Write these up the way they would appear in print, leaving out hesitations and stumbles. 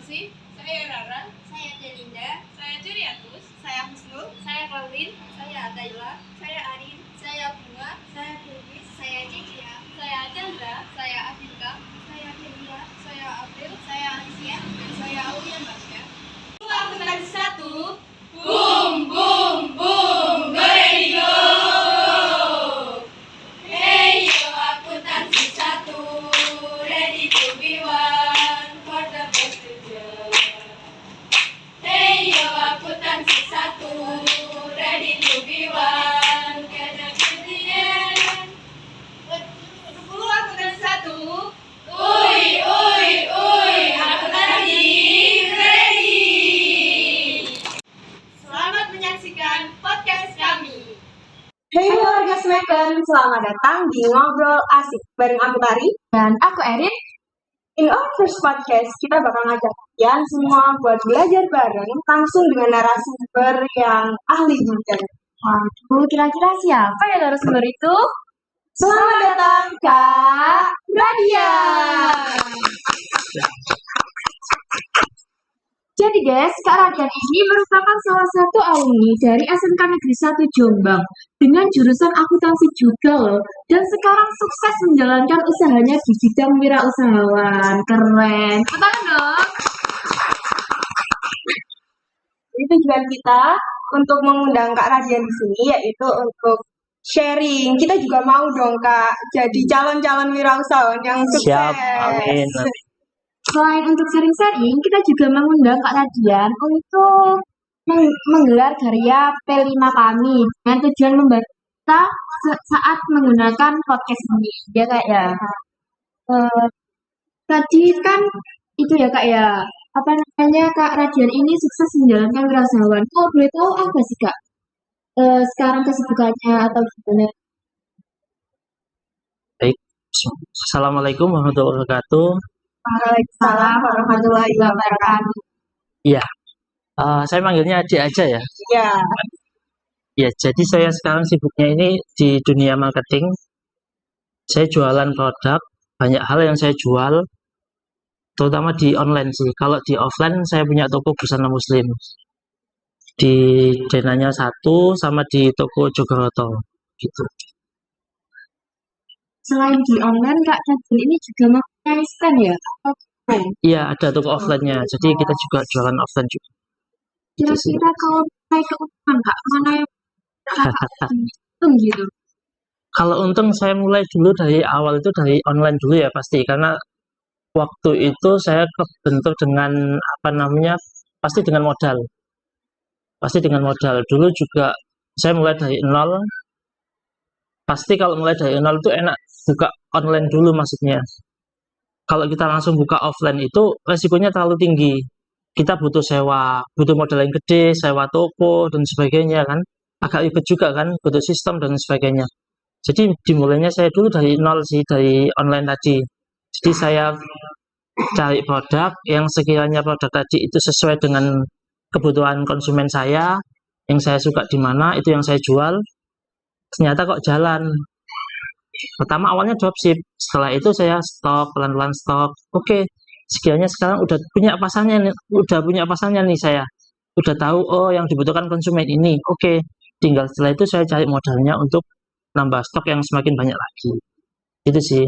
kasih. Saya Rara. Saya Delinda. Saya Jeriatus. Saya Husnul. Saya Claudine. Saya Adayla. Saya Arin. Saya Bunga. Saya Bilqis. Saya Cicia. Saya Chandra. Saya Adinka. Saya Delia. Saya April. Saya Alicia. Dan saya Aulia Basya. Akuntansi 1. Boom, boom, boom, ready go! Hey yo, akuntansi 1, ready to be one for the best future. Hey yo, akuntansi 1, ready to be one, get the end. 10 akuntansi 1. Uy, uy, uy, akuntansi ready. Selamat menyaksikan podcast kami. Hey warga Smacken, selamat datang di Ngobrol Asik bareng aku Tari Dan aku Erin. In our first podcast, kita bakal ngajak kalian semua buat belajar bareng langsung dengan narasumber yang ahli bidang. Waduh, kira-kira siapa ya narasumber itu? Selamat datang Kak Radia. Jadi guys, Kak Radian ini merupakan salah satu alumni dari SMK Negeri 1 Jombang dengan jurusan akuntansi juga loh. Dan sekarang sukses menjalankan usahanya di bidang wirausahawan. Keren. Tepuk tangan dong. Jadi tujuan kita untuk mengundang Kak Radian di sini yaitu untuk sharing. Kita juga mau dong Kak jadi calon-calon wirausahawan yang sukses. Siap, amin. Selain untuk sharing-sharing, kita juga mengundang Kak Radian untuk menggelar karya P5 kami dengan tujuan membantu kita saat menggunakan podcast ini. Ya Kak ya. Tadi kan itu ya Kak ya. Apa namanya Kak Radian ini sukses menjalankan wirausahawan. Kalau boleh tahu apa sih Kak? Sekarang kesibukannya atau gimana? Baik. Assalamualaikum warahmatullahi wabarakatuh. Waalaikumsalam warahmatullahi wabarakatuh. Iya, saya manggilnya Adik aja ya. Ya, Ya, jadi saya sekarang sibuknya ini di dunia marketing. Saya jualan produk, banyak hal yang saya jual, terutama di online sih. Kalau di offline saya punya toko busana muslim di Denanya 1 sama di toko Jogoroto gitu. Selain di online, Kak Radian ini juga mempunyai stand ya? Atau gimana? Iya, ada toko offline-nya. Jadi kita juga jualan offline juga. Gitu sih. Kira-kira kalau mulai keuntungan Kak, mana yang Kakak untung gitu? Kalau untung saya mulai dulu dari awal itu dari online dulu ya pasti karena waktu itu saya kebentuk dengan apa namanya pasti dengan modal dulu juga saya mulai dari nol. Pasti kalau mulai dari nol itu enak buka online dulu maksudnya. Kalau kita langsung buka offline itu resikonya terlalu tinggi. Kita butuh sewa, butuh modal yang gede, sewa toko dan sebagainya kan. Agak ribet juga kan, butuh sistem dan sebagainya. Jadi dimulainya saya dulu dari nol sih, dari online tadi. Jadi saya cari produk yang sekiranya produk tadi itu sesuai dengan kebutuhan konsumen saya, yang saya suka di mana, itu yang saya jual. Ternyata kok jalan. Pertama awalnya dropship, setelah itu saya stok, pelan-pelan stok. Oke, sekiranya sekarang udah punya pasarnya nih saya. Udah tahu, oh yang dibutuhkan konsumen ini. Oke, tinggal setelah itu saya cari modalnya untuk nambah stok yang semakin banyak lagi. Itu sih.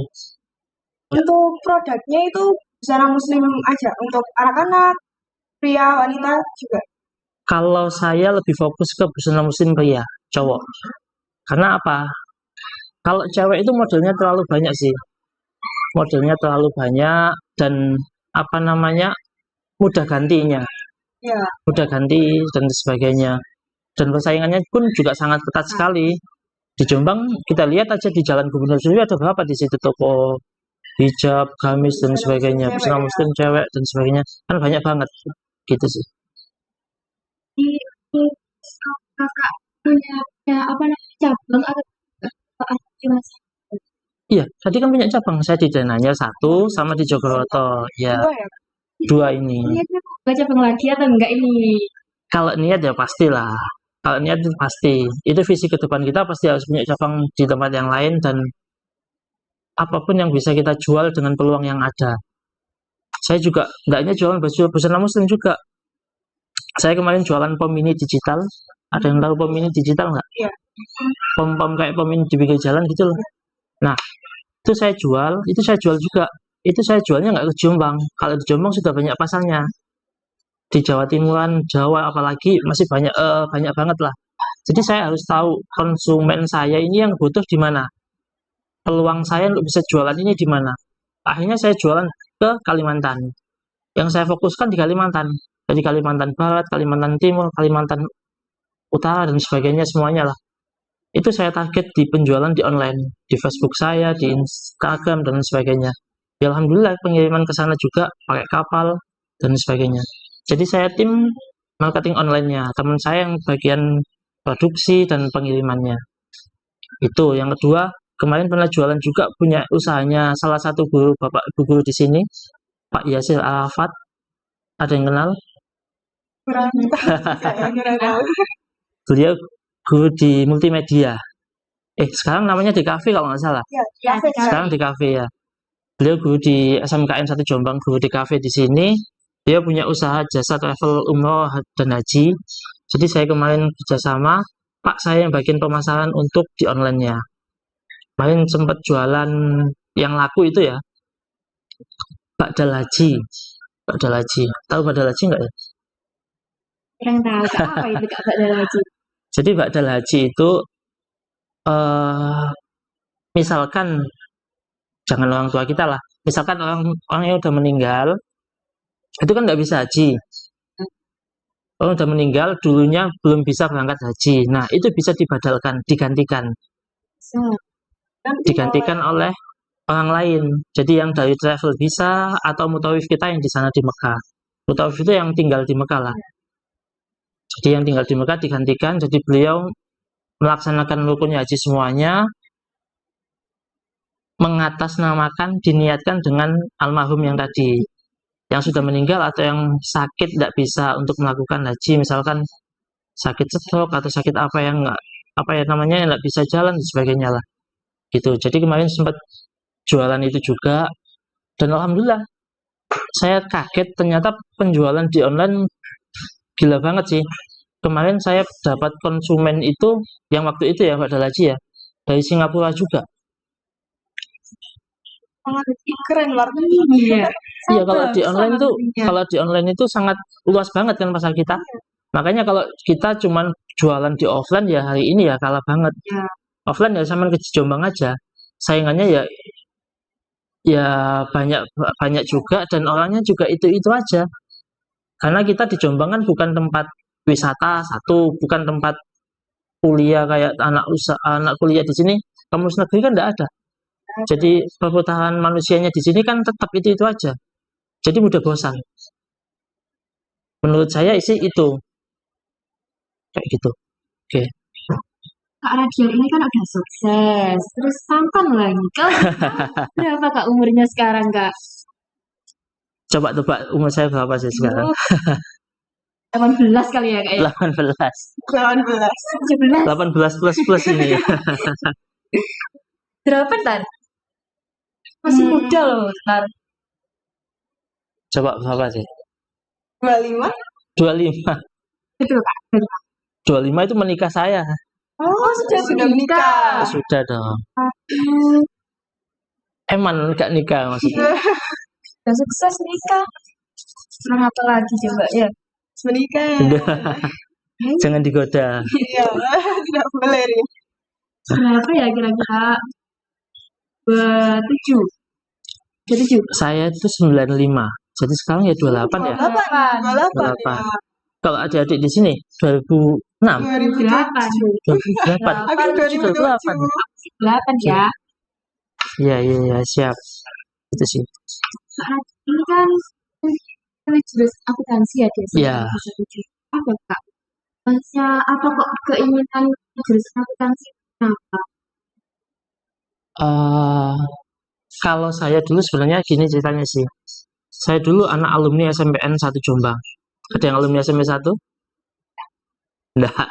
untuk produknya itu busana muslim aja untuk anak-anak, pria, wanita juga. Kalau saya lebih fokus ke busana muslim pria, cowok. Karena apa? Kalau cewek itu modelnya terlalu banyak sih. Modelnya terlalu banyak dan apa namanya mudah gantinya. Ya, Mudah ganti dan sebagainya. Dan persaingannya pun juga sangat ketat sekali. Di Jombang kita lihat aja di Jalan Gubernur Suryo ada berapa di situ toko hijab, gamis dan sebagainya, busana muslim cewek dan sebagainya kan banyak banget gitu sih. Di Kakak punya apa namanya cabang atau cuma Iya, tadi kan punya cabang saya di Denanya 1 sama di Jogoroto. Ya, dua ya. dua ini. niatnya mau buka cabang lagi atau enggak ini? Kalau niat ya pastilah. Kalau niat itu pasti. Itu visi ke depan kita pasti harus punya cabang di tempat yang lain dan apapun yang bisa kita jual dengan peluang yang ada. Saya juga nggak hanya jualan busana muslim juga. Saya kemarin jualan pom mini digital. Ada yang tahu pom mini digital nggak? Iya. Pom-pom kayak pom mini di pinggir jalan gitu loh. Nah, itu saya jual juga. Itu saya jualnya nggak ke Jombang. Kalau di Jombang sudah banyak pasarnya. Di Jawa Timuran, Jawa apalagi masih banyak banget lah. Jadi saya harus tahu konsumen saya ini yang butuh di mana. Peluang saya untuk bisa jualan ini di mana. Akhirnya saya jualan ke Kalimantan. Yang saya fokuskan di Kalimantan. Dari Kalimantan Barat, Kalimantan Timur, Kalimantan Utara, dan sebagainya semuanya lah. Itu saya target di penjualan di online. Di Facebook saya, di Instagram, dan sebagainya. Ya, alhamdulillah pengiriman ke sana juga pakai kapal, dan sebagainya. Jadi saya tim marketing online-nya. Teman saya yang bagian produksi dan pengirimannya. Itu. Yang kedua, kemarin pernah jualan juga punya usahanya salah satu guru, Bapak Ibu guru di sini, Pak Yasir Arafat. Ada yang kenal? Kurang tahu. Beliau guru di multimedia. Sekarang namanya di kafe kalau nggak salah. Ya, Sekarang di kafe ya. Beliau guru di SMKN 1 Jombang, guru di kafe di sini. Dia punya usaha jasa travel umroh dan haji. Jadi saya kemarin kerjasama, Pak saya yang bagian pemasaran untuk di online-nya. Kemarin sempat jualan yang laku itu ya, bakdal haji. Bakdal haji. Tahu bakdal haji nggak ya? Kurang tahu Kak, apa itu Kak bakdal haji? Jadi bakdal haji itu misalkan jangan orang tua kita lah. Misalkan orang yang udah meninggal, itu kan nggak bisa haji. Orang udah meninggal, dulunya belum bisa berangkat haji. Nah, itu bisa dibadalkan, digantikan oleh orang lain. Jadi yang dari travel bisa, atau mutawif kita yang di sana di Mekah. Mutawif itu yang tinggal di Mekah lah. Jadi yang tinggal di Mekah digantikan, jadi beliau melaksanakan rukun haji semuanya, mengatasnamakan, diniatkan dengan almarhum yang tadi, yang sudah meninggal atau yang sakit tidak bisa untuk melakukan haji, misalkan sakit stroke atau sakit apa yang nggak bisa jalan dan sebagainya lah, gitu. Jadi kemarin sempat jualan itu juga, dan alhamdulillah saya kaget ternyata penjualan di online gila banget sih. Kemarin saya dapat konsumen itu yang waktu itu ya bakdal haji ya, dari Singapura juga. Keren luar Iya. Iya, kalau di online itu sangat luas banget kan pasar kita. Makanya kalau kita cuman jualan di offline ya hari ini ya kalah banget. Ya. Offline ya sama ke Jombang aja. Saingannya ya banyak juga, dan orangnya juga itu aja. Karena kita di Jombang kan bukan tempat wisata satu, bukan tempat kuliah kayak anak kuliah di sini. Kampus negeri kan enggak ada. Jadi perputaran manusianya di sini kan tetap itu aja. Jadi mudah bosan. Menurut saya sih itu kayak gitu. Oke. Kak Radian ini kan udah sukses, terus tampan lagi. Kak, berapa Kak umurnya sekarang Kak? Coba tebak umur saya berapa sih sekarang? 18 kali ya Kak ya? 18. 18. 17. 18 plus ini. Berapa Tan? Masih muda loh Tan. Coba berapa sih? 25. 25. Itu Kak. 25 itu menikah saya. Oh, sudah menikah. Sudah dong. Eman gak nikah maksudnya. Udah sukses nikah. Kurang apa lagi coba ya? Menikah. Jangan digoda. Iya, tidak boleh nih. Berapa ya kira-kira? 27. 27. Saya itu 95. Jadi sekarang ya 28 ya. 28. 28. Kalau adik-adik di sini 2006, 2008. 2008. Aku 2007. 8 ya. Iya, siap. Itu sih. Kak, ini kan jurusan akuntansi ya guys. Iya. Apa Kak? Apa kok keinginan jurusan akuntansi? Kenapa? Kalau saya dulu sebenarnya gini ceritanya sih. Saya dulu anak alumni SMPN 1 Jombang. Ada yang alumni SMP 1? Enggak.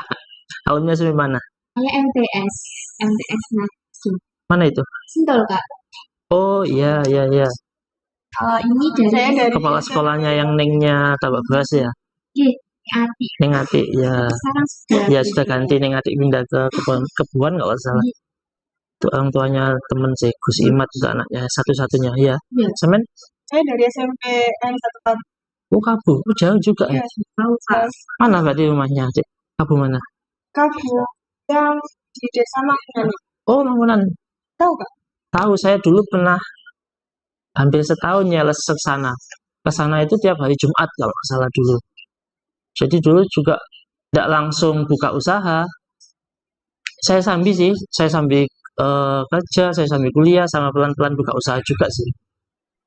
Alumni SMP mana? Saya MTS Nasi. Mana itu? Sentul Kak. Oh iya. Ini dari Saya dari Kepala sekolahnya yang Nengnya Tabak Beras ya. Ati. Neng Atik ya. Sekarang sudah Ya sudah ganti Neng Atik pindah ke Kebuan kalau nggak salah. Itu orang tuanya temen saya Gus Imat itu anaknya satu-satunya ya. Iya. Semen saya dari SMP N1 Kabu. oh Kabu, oh, jauh juga ya. tahu Kak. Mana berarti rumahnya Adik? Kabu mana? Kabu yang di desa Mangunan. Oh Mangunan. Tahu Kak? Tahu saya dulu pernah hampir setahun ya ke sana. Ke sana itu tiap hari Jumat kalau nggak salah dulu. Jadi dulu juga tidak langsung buka usaha. Saya sambil sih, saya sambil kerja, saya sambil kuliah, sama pelan-pelan buka usaha juga sih.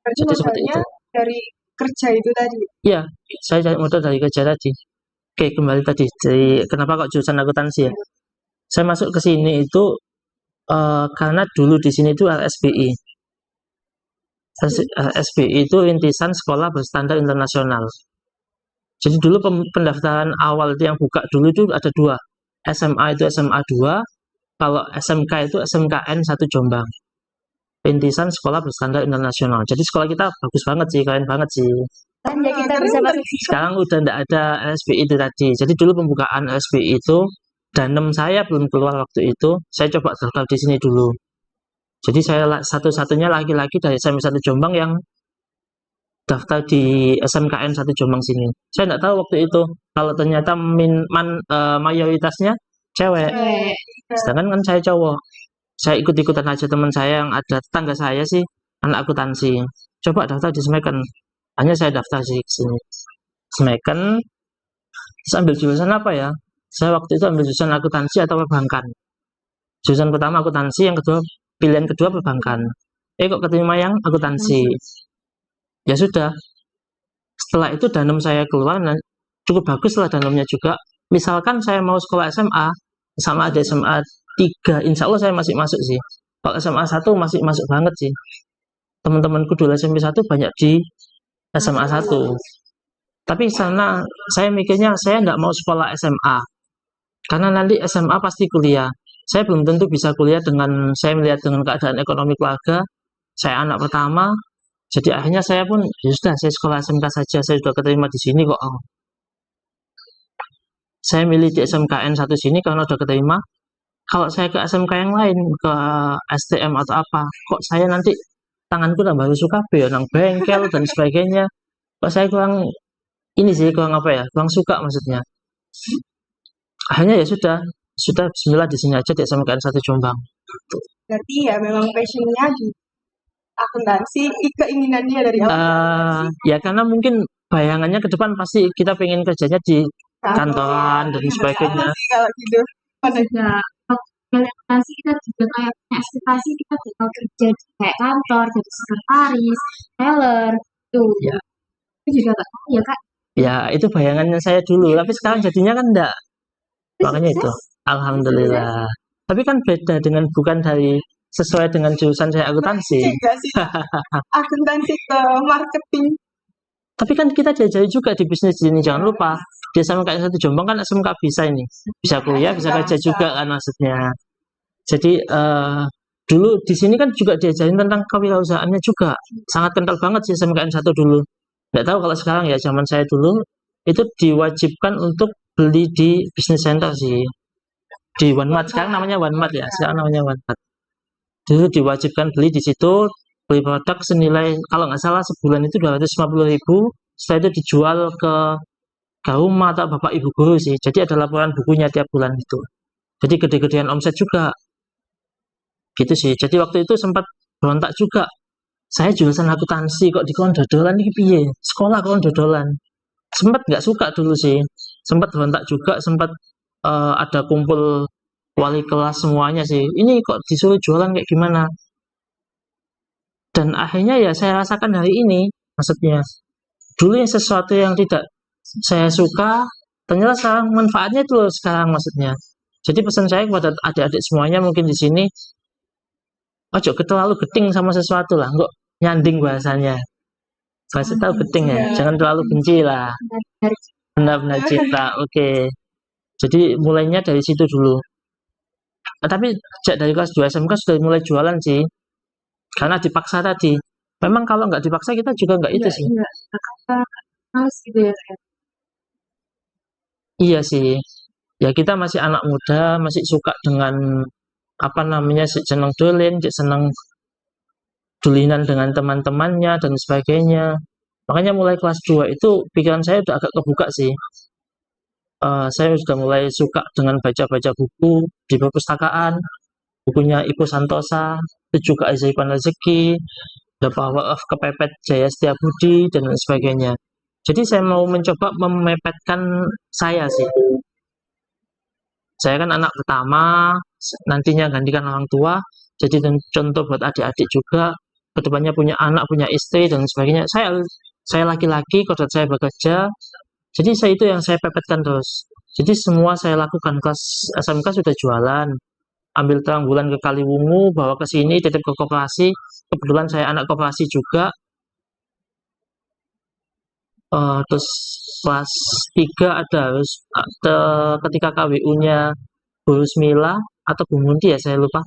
Berarti Jadi seperti modalnya itu. dari kerja itu tadi. Iya, saya cari modal dari kerja tadi. Oke, kembali tadi. Jadi, kenapa kok jurusan akuntansi ya? Saya masuk ke sini itu karena dulu di sini itu RSBI. RSBI itu rintisan sekolah berstandar internasional. Jadi dulu pendaftaran awal itu yang buka dulu itu ada dua. SMA itu SMA 2, kalau SMK itu SMKN 1 Jombang. Rintisan sekolah berstandar internasional. Jadi sekolah kita bagus banget sih, keren banget sih. Dan ya kita bisa masuk Sekarang udah tidak ada RSBI itu tadi. Jadi dulu pembukaan RSBI itu, danem saya belum keluar waktu itu, saya coba daftar di sini dulu. Jadi saya satu-satunya laki-laki dari SMP 1 Jombang yang daftar di SMKN 1 Jombang sini. Saya tidak tahu waktu itu kalau ternyata mayoritasnya cewek. Sedangkan kan saya cowok. Saya ikut-ikutan aja teman saya yang ada tetangga saya sih anak akuntansi. Coba daftar di Smeken. Hanya saya daftar sih ke sini. Smeken. Terus ambil jurusan apa ya? Saya waktu itu ambil jurusan akuntansi atau perbankan. Jurusan pertama akuntansi, yang kedua pilihan kedua perbankan. Kok keterima yang akuntansi. Ya sudah, setelah itu danem saya keluar, dan cukup bagus lah danemnya juga. Misalkan saya mau sekolah SMA, sama ada SMA 3, insya Allah saya masih masuk sih. Kalau SMA 1 masih masuk banget sih. Teman-temanku dulu SMP 1 banyak di SMA 1. Tapi sana saya mikirnya saya nggak mau sekolah SMA. Karena nanti SMA pasti kuliah. Saya belum tentu bisa kuliah dengan, saya melihat dengan keadaan ekonomi keluarga. Saya anak pertama. Jadi akhirnya saya pun, ya sudah, saya sekolah SMK saja, saya sudah keterima di sini kok. Saya milih di SMKN 1 sini karena sudah keterima. Kalau saya ke SMK yang lain, ke STM atau apa, kok saya nanti tanganku tambah rusuh kabeh, nang bengkel dan sebagainya. Kok saya kurang, ini sih, kurang apa ya, kurang suka maksudnya. Akhirnya ya sudah bismillah di sini aja di SMKN 1 Jombang. Berarti ya memang passionnya di akuntansi, keinginannya dari awal. Ya karena mungkin bayangannya ke depan pasti kita pengen kerjanya di kantoran dan sebagainya. Kalau gitu. juga akuntansi kita juga kayak punya ekspektasi kita bakal kerja di kayak kantor, jadi sekretaris, teller, tuh. Ya. Itu juga gak tahu ya Kak. Ya itu bayangannya saya dulu, tapi sekarang jadinya kan enggak. Makanya itu, alhamdulillah. Tapi kan beda dengan bukan dari sesuai dengan jurusan saya akuntansi. Enggak sih. Akuntansi ke marketing. Tapi kan kita diajari juga di bisnis ini, jangan lupa. Di SMK 1 Jombang kan SMK bisa ini. Bisa kuliah, bisa kerja juga kan maksudnya. Jadi dulu di sini kan juga diajarin tentang kewirausahaannya juga. Sangat kental banget sih SMKN 1 dulu. Nggak tahu kalau sekarang ya, zaman saya dulu itu diwajibkan untuk beli di business center sih. Di OneMart, sekarang namanya OneMart ya, sekarang namanya OneMart. Dulu diwajibkan beli di situ, beli produk senilai kalau nggak salah sebulan itu 250.000, setelah itu dijual ke rumah atau bapak ibu guru sih. Jadi ada laporan bukunya tiap bulan itu. Jadi gede-gedean omset juga. Gitu sih. Jadi waktu itu sempat berontak juga. Saya jurusan akuntansi kok dikon dodolan ini piye? Sekolah kon dodolan. Sempat nggak suka dulu sih. Sempat berontak juga, sempat ada kumpul wali kelas semuanya sih. Ini kok disuruh jualan kayak gimana? Dan akhirnya ya saya rasakan hari ini, maksudnya dulu yang sesuatu yang tidak saya suka, ternyata sekarang manfaatnya itu loh sekarang maksudnya. Jadi pesan saya kepada adik-adik semuanya mungkin di sini, ojo terlalu geting sama sesuatu lah, kok nyanding bahasanya. Bahasa tahu geting ya, jangan terlalu benci lah. Benar-benar cinta, oke. Jadi mulainya dari situ dulu. Tapi sejak dari kelas 2 SMK sudah mulai jualan sih. Karena dipaksa tadi. Memang kalau nggak dipaksa kita juga nggak itu sih. Iya, kata males gitu ya. Iya sih. Ya kita masih anak muda, masih suka dengan apa namanya, seneng dolen, seneng dulinan dengan teman-temannya dan sebagainya. Makanya mulai kelas 2 itu pikiran saya udah agak kebuka sih. Saya sudah mulai suka dengan baca-baca buku di perpustakaan, bukunya Ibu Santosa, itu juga Ajaib Rezeki, The Power of Kepepet Jaya Setiabudi, dan lain sebagainya. Jadi saya mau mencoba memepetkan saya sih. Saya kan anak pertama, nantinya gantikan orang tua, jadi contoh buat adik-adik juga, kedepannya punya anak, punya istri, dan sebagainya. Saya laki-laki, kodrat saya bekerja, jadi saya itu yang saya pepetkan terus. Jadi semua saya lakukan. Kelas SMK sudah jualan, ambil terang bulan ke Kaliwungu, bawa ke sini, titip ke koperasi. Kebetulan saya anak koperasi juga. Terus kelas 3 ada ketika KWU-nya Bu Rusmila atau Bu Munti ya, saya lupa.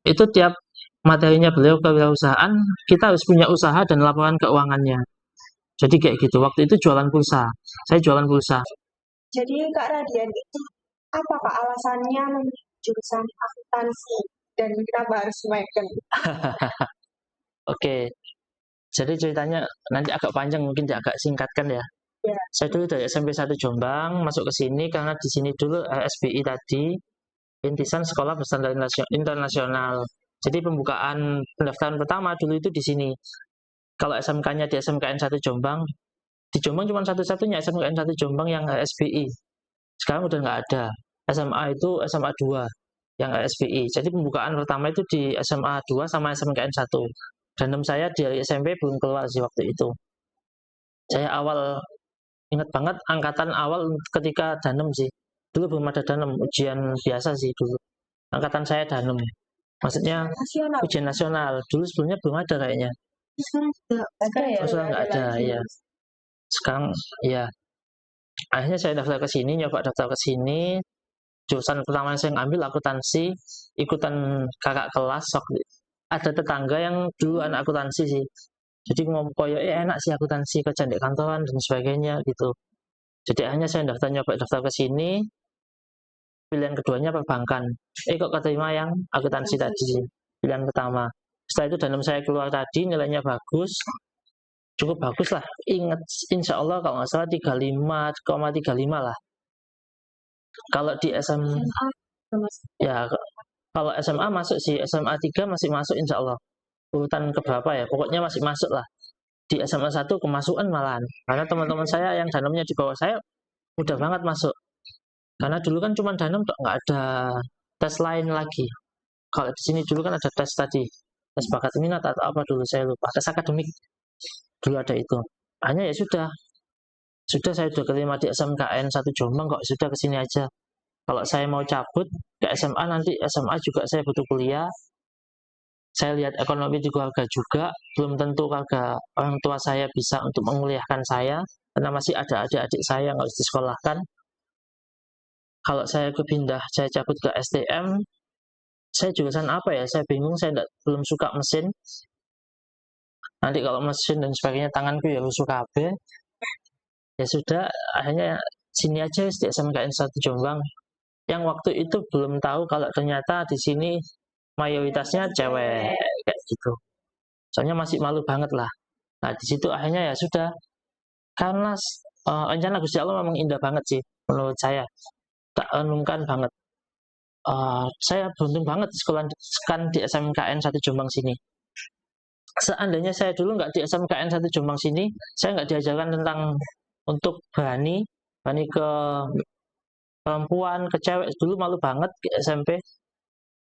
Itu tiap materinya beliau kewirausahaan, kita harus punya usaha dan laporan keuangannya. Jadi kayak gitu. Waktu itu jualan pulsa. Saya jualan pulsa. Jadi Kak Radian itu apa Kak alasannya memilih jurusan akuntansi dan kenapa harus Megan? Oke. Jadi ceritanya nanti agak panjang, mungkin agak singkatkan ya. Ya. Saya dulu dari SMP 1 Jombang masuk ke sini karena di sini dulu SBI tadi, Rintisan Sekolah Berstandar Internasional. Jadi pembukaan pendaftaran pertama dulu itu di sini. Kalau SMK-nya di SMKN 1 Jombang, di Jombang cuma satu-satunya SMKN 1 Jombang yang SBI. Sekarang udah nggak ada. SMA itu SMA 2 yang SBI. Jadi pembukaan pertama itu di SMA 2 sama SMKN 1. Danem saya dari SMP belum keluar sih waktu itu. Saya ingat banget angkatan awal ketika danem sih. Dulu belum ada danem, ujian biasa sih dulu. Angkatan saya danem. Maksudnya Nasional. ujian nasional. Dulu sebelumnya belum ada kayaknya. Sekarang juga ada ya. Sekarang nggak ada, ya. Sekarang ya. Akhirnya saya daftar ke sini, nyoba daftar ke sini. Jurusan pertama yang saya ambil akuntansi, ikutan kakak kelas. Ada tetangga yang dulu anak akuntansi sih. Jadi ngomong koyo enak sih akuntansi, kerja di kantoran dan sebagainya gitu. Jadi akhirnya saya nyoba daftar ke sini. Pilihan keduanya perbankan. Kok keterima yang akuntansi tadi. Pilihan pertama. Setelah itu dalam saya keluar tadi, nilainya bagus. Cukup bagus lah. Ingat, insya Allah kalau nggak salah 35,35 lah. Kalau di ya, kalau SMA masuk sih, SMA 3 masih masuk insya Allah. Urutan keberapa ya, pokoknya masih masuk lah. Di SMA 1 kemasukan malahan. Karena teman-teman saya yang dalamnya di bawah saya, mudah banget masuk. Karena dulu kan cuma danem, nggak ada tes lain lagi. Kalau di sini dulu kan ada tes tadi. Tes bakat minat atau apa dulu, saya lupa. Tes akademik. Dulu ada itu. Hanya ya sudah. Sudah saya udah keterima di SMKN 1 Jombang, kok sudah kesini aja. Kalau saya mau cabut ke SMA, nanti SMA juga saya butuh kuliah. Saya lihat ekonomi di keluarga juga, belum tentu keluarga orang tua saya bisa untuk menguliahkan saya, karena masih ada adik-adik saya yang harus disekolahkan. Kalau saya kepindah, saya cabut ke STM, saya jurusan apa ya? Saya bingung, saya belum suka mesin. Nanti kalau mesin dan sebagainya, tanganku ya rusuh KB. Ya sudah, akhirnya sini aja di SMKN 1 Jombang. Yang waktu itu belum tahu kalau ternyata di sini mayoritasnya cewek kayak gitu. Soalnya masih malu banget lah. Nah di situ akhirnya ya sudah, karena rencana Gusti Allah memang indah banget sih menurut saya. Tak renungkan banget. Saya beruntung banget sekolah kan di SMKN 1 Jombang sini. Seandainya saya dulu nggak di SMKN 1 Jombang sini, saya nggak diajarkan tentang untuk berani ke perempuan, ke cewek. Dulu malu banget ke SMP.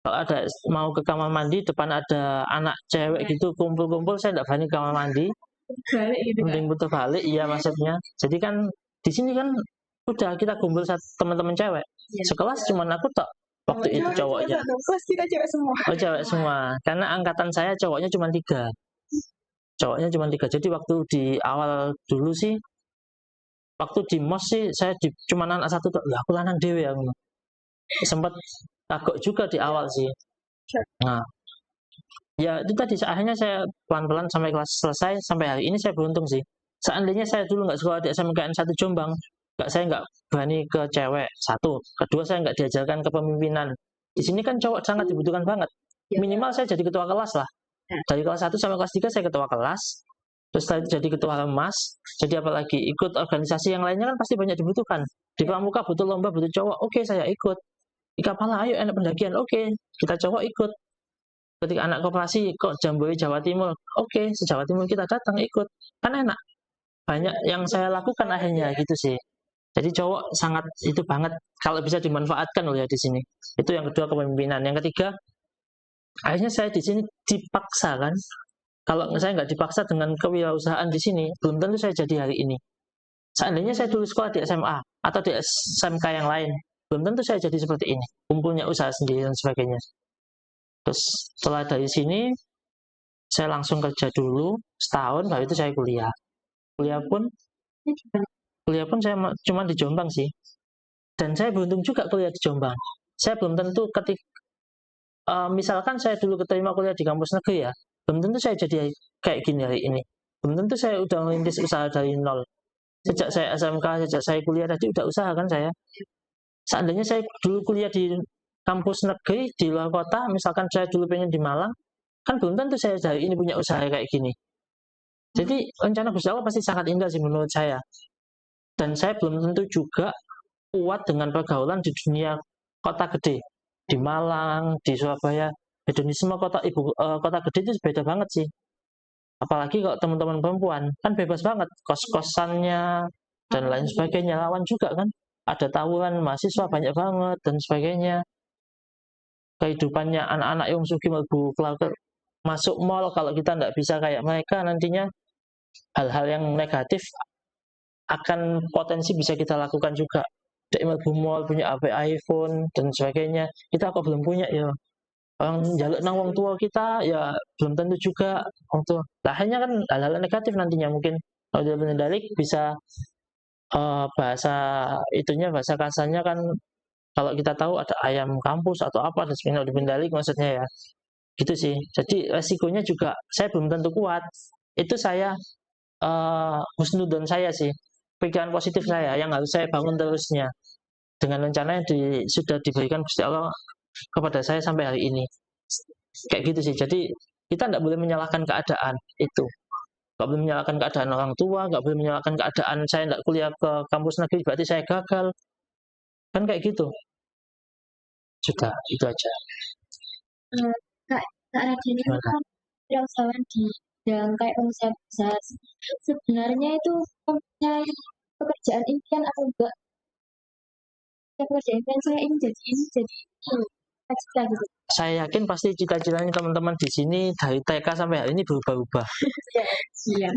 Kalau ada mau ke kamar mandi, depan ada anak cewek gitu kumpul-kumpul, saya nggak berani ke kamar mandi. Balik gitu kan. Mending putar balik, iya maksudnya. Jadi kan di sini kan udah kita kumpul teman-teman cewek. Sekelas cuma aku tak waktu itu cowoknya. Kelas kita cewek semua. Oh cewek semua. Karena angkatan saya cowoknya cuma 3. Cowoknya cuma 3. Jadi waktu di awal dulu sih, waktu di MOS sih saya cuma anak satu tuh. Ya aku lanang dewe aku. Sempat takut juga di awal sih. Nah, Ya itu tadi akhirnya saya pelan-pelan sampai kelas selesai, sampai hari ini saya beruntung sih. Seandainya saya dulu nggak sekolah di SMKN 1 Jombang, saya nggak berani ke cewek, satu. Kedua, saya nggak diajarkan kepemimpinan. Di sini kan cowok sangat dibutuhkan banget. Minimal saya jadi ketua kelas lah. Dari kelas 1 sampai kelas 3 saya ketua kelas. Terus jadi ketua lemas. Jadi apalagi ikut organisasi yang lainnya kan pasti banyak dibutuhkan. Di pramuka butuh lomba, butuh cowok. Oke, saya ikut. Di Kapala, ayo enak pendakian. Oke, kita cowok ikut. Ketika anak koperasi kok Jambore Jawa Timur, oke, se-Jawa Timur kita datang ikut, kan enak. Banyak yang saya lakukan akhirnya gitu sih. Jadi cowok sangat itu banget kalau bisa dimanfaatkan loh ya di sini. Itu yang kedua, kepemimpinan. Yang ketiga, akhirnya saya di sini dipaksa kan. Kalau saya nggak dipaksa dengan kewirausahaan di sini, belum tentu saya jadi hari ini. Seandainya saya dulu sekolah di SMA atau di SMK yang lain, belum tentu saya jadi seperti ini. Kumpulnya usaha sendiri dan sebagainya. Terus setelah dari sini, saya langsung kerja dulu setahun, baru itu saya kuliah. Kuliah pun saya cuma di Jombang sih. Dan saya beruntung juga kuliah di Jombang. Saya belum tentu misalkan saya dulu keterima kuliah di kampus negeri ya, belum tentu saya jadi kayak gini hari ini. Belum tentu saya udah merintis usaha dari nol. Sejak saya SMK, sejak saya kuliah tadi udah usaha kan saya. Seandainya saya dulu kuliah di kampus negeri di luar kota, misalkan saya dulu pengen di Malang, kan belum tentu saya hari ini punya usaha kayak gini. Jadi rencana Gusti Allah pasti sangat indah sih menurut saya. Dan saya belum tentu juga kuat dengan pergaulan di dunia kota gede. Di Malang, di Surabaya, hedonisme kota gede itu beda banget sih. Apalagi kalau teman-teman perempuan, kan bebas banget. Kos-kosannya, dan lain sebagainya. Lawan juga kan. Ada tawuran, mahasiswa banyak banget, dan sebagainya. Kehidupannya anak-anak yang suki masuk mall, kalau kita nggak bisa kayak mereka, nantinya hal-hal yang negatif akan potensi bisa kita lakukan juga. Dari mall punya HP iPhone dan sebagainya, kita kok belum punya ya. Orang jaluk nang wong tua kita ya belum tentu juga wong tua. Nah, akhirnya kan hal-hal negatif nantinya mungkin kalau dia Bendalik bisa bahasa kasarnya kan, kalau kita tahu ada ayam kampus atau apa dan sebagainya di Bendalik maksudnya ya. Gitu sih. Jadi resikonya juga saya belum tentu kuat. Itu saya husnudon saya sih. Pikiran positif saya yang harus saya bangun terusnya. Dengan rencana yang sudah diberikan Gusti Allah kepada saya sampai hari ini. Kayak gitu sih. Jadi kita nggak boleh menyalahkan keadaan itu. Nggak boleh menyalahkan keadaan orang tua, nggak boleh menyalahkan keadaan saya nggak kuliah ke kampus negeri berarti saya gagal. Kan kayak gitu. Sudah, itu aja. Kak Radin itu kan wirausahawan di bidang kayak pengusaha. Sebenarnya itu mempunyai pekerjaan impian atau enggak? Pekerjaan impian saya ini jadi cita-cita gitu. Saya yakin pasti cita-citanya teman-teman di sini dari TK sampai hari ini berubah-ubah. Iya.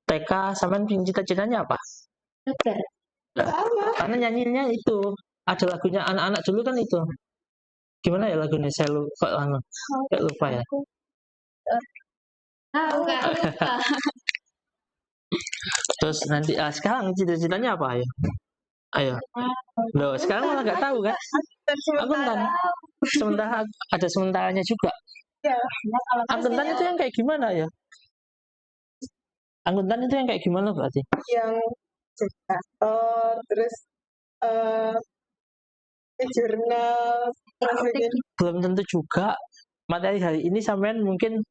TK sampai cita-citanya apa? Dokter. Karena nyanyinya itu ada lagunya anak-anak dulu kan itu. Gimana ya lagunya? Saya lupa ya. Enggak lupa. Terus nanti sekarang cita-citanya apa ya? Ayo. Loh, sekarang malah nggak tahu kan? Akuntan. Sementara ada sementaranya juga. Akuntan itu yang kayak gimana ya? Akuntan itu yang kayak gimana berarti? Yang jadi kantor, terus jurnal, belum tentu juga. Materi hari ini sampean mungkin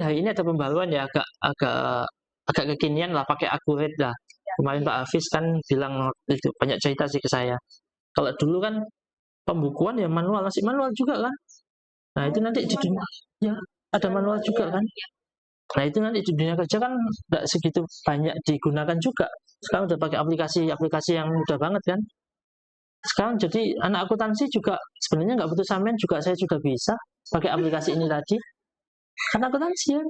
hari ini ada pembaruan ya, agak kekinian lah, pakai akurat lah. Kemarin Pak Hafiz kan bilang itu banyak cerita sih ke saya. Kalau dulu kan pembukuan ya manual, masih manual juga kan. Nah itu nanti di dunia ya ada manual juga kan. Nah itu nanti di dunia kerja kan nggak segitu banyak digunakan juga. Sekarang udah pakai aplikasi yang mudah banget kan. Sekarang jadi anak akuntansi juga sebenarnya nggak butuh sampean juga, saya juga bisa pakai aplikasi ini tadi. Karena akuntansi ya.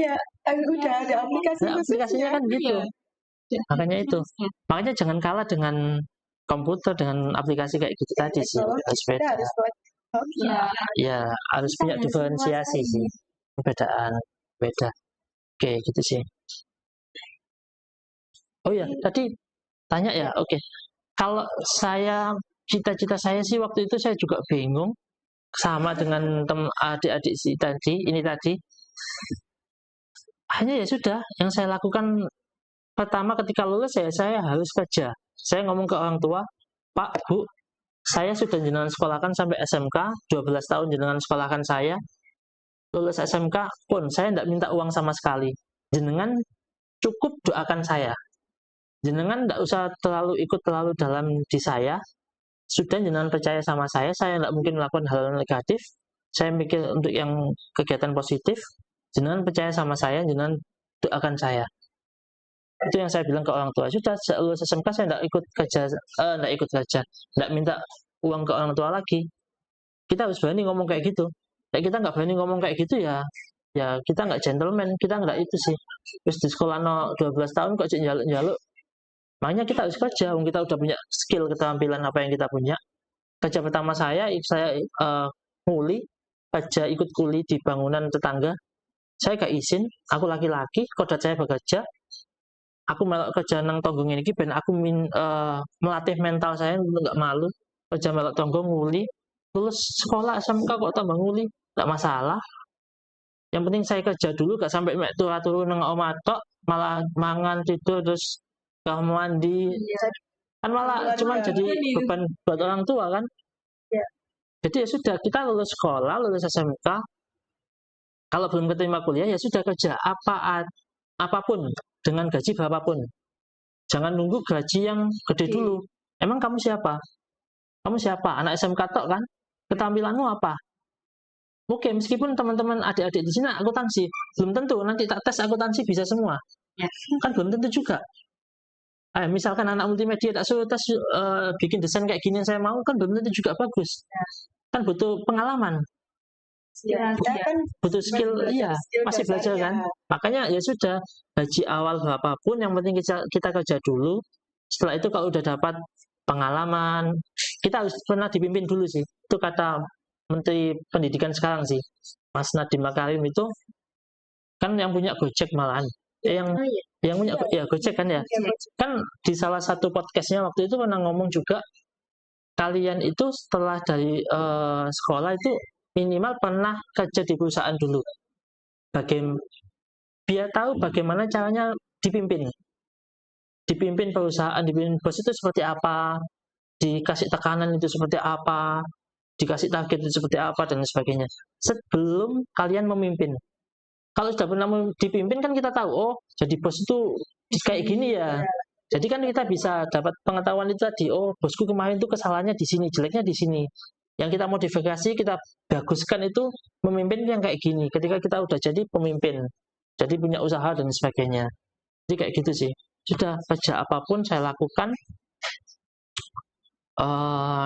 Ya, udah ada aplikasi. Nah, aplikasinya kan gitu. Makanya itu. Makanya jangan kalah dengan komputer, dengan aplikasi kayak gitu tadi sih. Harus beda. Ya, harus punya diferensiasi sih. Perbedaan. Beda. Oke, gitu sih. Oh ya, tadi tanya ya. Oke. Kalau cita-cita saya sih waktu itu saya juga bingung. sama dengan adik-adik ini tadi. Hanya ya sudah, yang saya lakukan pertama ketika lulus saya harus kerja. Saya ngomong ke orang tua, Pak, Bu, saya sudah jenengan sekolahkan sampai SMK, 12 tahun jenengan sekolahkan saya. Lulus SMK pun saya tidak minta uang sama sekali. Jenengan cukup doakan saya. Jenengan tidak usah ikut terlalu dalam di saya. Sudah jenengan percaya sama saya tidak mungkin melakukan hal negatif. Saya mikir untuk yang kegiatan positif. Jenengan percaya sama saya, jenengan doakan saya. Itu yang saya bilang ke orang tua. Sudah lulus SMK saya tidak ikut kerja, tidak minta uang ke orang tua lagi. Kita harus berani ngomong kayak gitu. Kita nggak berani ngomong kayak gitu ya kita nggak gentleman, kita nggak itu sih. Terus di sekolah 12 tahun kok cek jaluk-jaluk. Makanya kita harus kerja, kita udah punya skill, keterampilan apa yang kita punya. Kerja pertama saya nguli, kerja ikut kuli di bangunan tetangga. Saya gak izin, aku laki-laki, kodrat saya bekerja. Aku melok kerja nang tonggong ini, ben aku melatih mental saya untuk nggak malu. Kerja melok tonggong nguli, lulus sekolah SMK kok tambah nguli, nggak masalah. Yang penting saya kerja dulu, gak sampai mek turu nang omah tok, malah mangan tidur terus gak mandi. Kan malah cuma jadi beban buat orang tua kan. Jadi ya sudah, kita lulus sekolah, lulus SMK. Kalau belum keterima kuliah ya sudah kerja apapun dengan gaji berapapun. Jangan nunggu gaji yang gede dulu. Emang kamu siapa? Kamu siapa? Anak SMK tok kan? Ketampilanmu apa? Oke, meskipun teman-teman adik-adik di sini akuntansi, belum tentu nanti tak tes akuntansi bisa semua. Kan belum tentu juga. Misalkan anak multimedia tak suruh tes bikin desain kayak gini yang saya mau, kan belum tentu juga bagus. Kan butuh pengalaman. Butuh skill, iya, masih belajar kan. Makanya ya sudah, gaji awal berapapun, yang penting kita kerja dulu. Setelah itu kalau udah dapat pengalaman, kita harus pernah dipimpin dulu sih. Itu kata Menteri Pendidikan sekarang sih, Mas Nadiem Makarim itu kan yang punya Gojek malahan. Yang punya Gojek kan ya. Kan di salah satu podcastnya waktu itu pernah ngomong juga, kalian itu setelah dari sekolah itu minimal pernah kerja di perusahaan dulu. Biar tahu bagaimana caranya dipimpin perusahaan, dipimpin bos itu seperti apa, dikasih tekanan itu seperti apa, dikasih target itu seperti apa, dan sebagainya. Sebelum kalian memimpin. Kalau sudah pernah dipimpin kan kita tahu, oh jadi bos itu kayak gini ya. Jadi kan kita bisa dapat pengetahuan itu tadi, oh bosku kemarin itu kesalahannya di sini, jeleknya di sini. Yang kita modifikasi, kita baguskan itu memimpin yang kayak gini. Ketika kita udah jadi pemimpin, jadi punya usaha dan sebagainya. Jadi kayak gitu sih. Sudah, kerja apapun saya lakukan.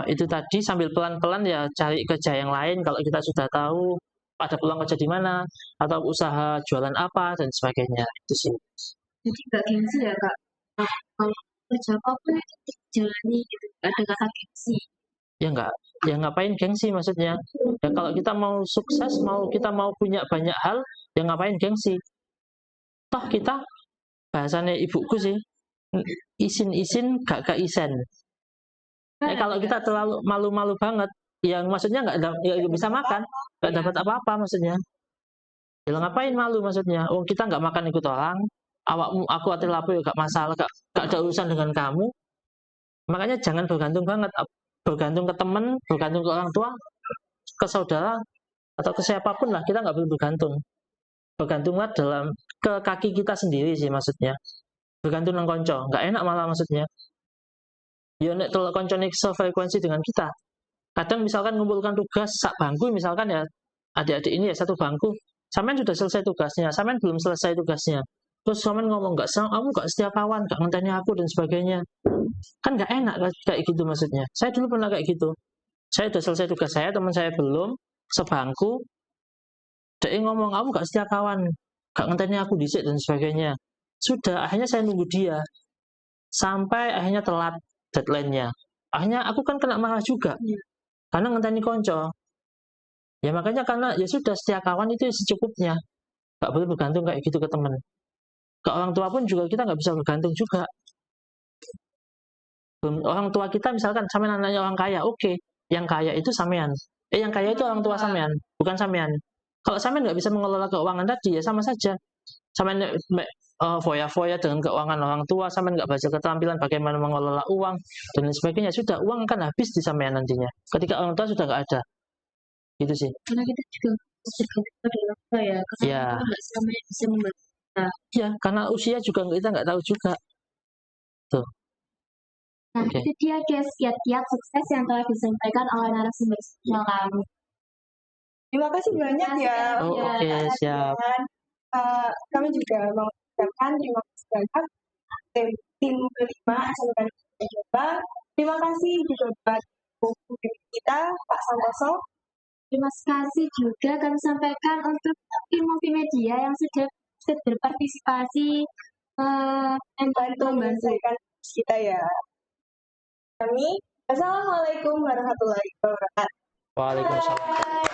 Itu tadi sambil pelan-pelan ya cari kerja yang lain. Kalau kita sudah tahu ada peluang kerja di mana, atau usaha jualan apa dan sebagainya. Itu sih. Jadi nggak gengsi ya Kak? Kalau kerja apapun itu dijalani gitu, nggak ada kata gengsi. Ya ngapain gengsi maksudnya? Ya kalau kita mau sukses, kita mau punya banyak hal, ya ngapain gengsi? Toh kita, bahasanya ibuku sih, isin-isin gak isen. Kalau kita terlalu malu-malu banget, yang maksudnya nggak bisa makan, nggak dapat apa-apa maksudnya. Ya ngapain malu maksudnya? Oh kita nggak makan ikut orang, aku hati lapo ya gak masalah, gak ada urusan dengan kamu. Makanya jangan bergantung banget, bergantung ke teman, bergantung ke orang tua, ke saudara, atau ke siapapun lah. Kita nggak perlu bergantung. Bergantunglah ke kaki kita sendiri sih maksudnya. Bergantung nang konco, nggak enak malah maksudnya. Ya nek telok konco nek sefrekuensi dengan kita. Kadang misalkan ngumpulkan tugas sak bangku, misalkan ya adik-adik ini ya satu bangku, sampean sudah selesai tugasnya, sampean belum selesai tugasnya. Terus sampean ngomong kamu nggak setia kawan, nggak ngenteni aku dan sebagainya. Kan nggak enak kayak gitu maksudnya. Saya dulu pernah kayak gitu. Saya udah selesai tugas saya, teman saya belum, sebangku. Dia ngomong kamu nggak setia kawan, nggak ngenteni aku dicek dan sebagainya. Sudah, akhirnya saya nunggu dia sampai akhirnya telat deadline-nya. Akhirnya aku kan kena marah juga. Karena ngenteni konco. Ya makanya karena ya sudah, setia kawan itu secukupnya. Gak boleh bergantung kayak gitu ke teman. Ke orang tua pun juga kita nggak bisa bergantung juga. Orang tua kita misalkan sampean anaknya orang kaya, oke. Yang kaya itu sampean. Yang kaya itu orang tua sampean, bukan sampean. Kalau sampean nggak bisa mengelola keuangan tadi ya sama saja. Sampean foya-foya dengan keuangan orang tua, sampean nggak baca keterampilan bagaimana mengelola uang dan lain sebagainya. Sudah, uang akan habis di sampean nantinya. Ketika orang tua sudah nggak ada, gitu sih. Karena kita juga bergantung pada orang tua ya. Karena Ya. kita nggak selamanya bisa membantu kita. Ya, karena usia juga kita nggak tahu juga. Tuh. Nah, Oke. itu dia guys, kiat-kiat sukses yang telah disampaikan oleh narasumber spesial kami. Terima kasih banyak ya. Oh, Ya, oke, siap. Dan kami juga mengucapkan terima kasih banyak tim kelima SMK Negeri Jombang. Terima kasih juga buat guru kita Pak Santoso. Terima kasih juga kami sampaikan untuk tim multimedia yang sudah berpartisipasi Membantu menyelesaikan kita ya. Kami, Assalamualaikum warahmatullahi wabarakatuh. Waalaikumsalam.